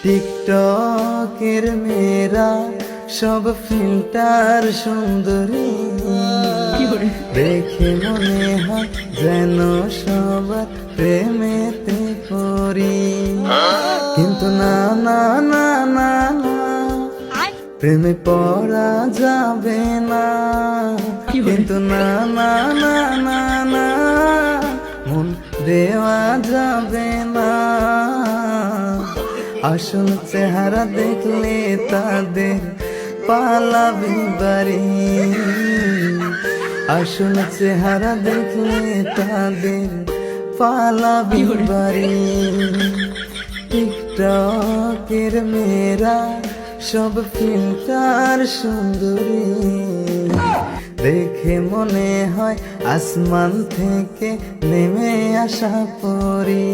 টিকটকের মেয়েরা সব ফিল্টার সুন্দরী, দেখে মনে হয় যেন সবার প্রেমেতে পড়ি। কিন্তু না না না না না, প্রেমে পড়া যাবে না। কিন্তু না না না না না, মন দেওয়া যাবে না। আসল চেহারা দেখলে তাদের পালাবি বাড়ি, আসল চেহারা দেখলে তাদের পালাবি বাড়ি। টিকটকের মেয়েরা সব ফিল্টার সুন্দরী, দেখে মনে হয় আসমান থেকে নেমে আসা পরি।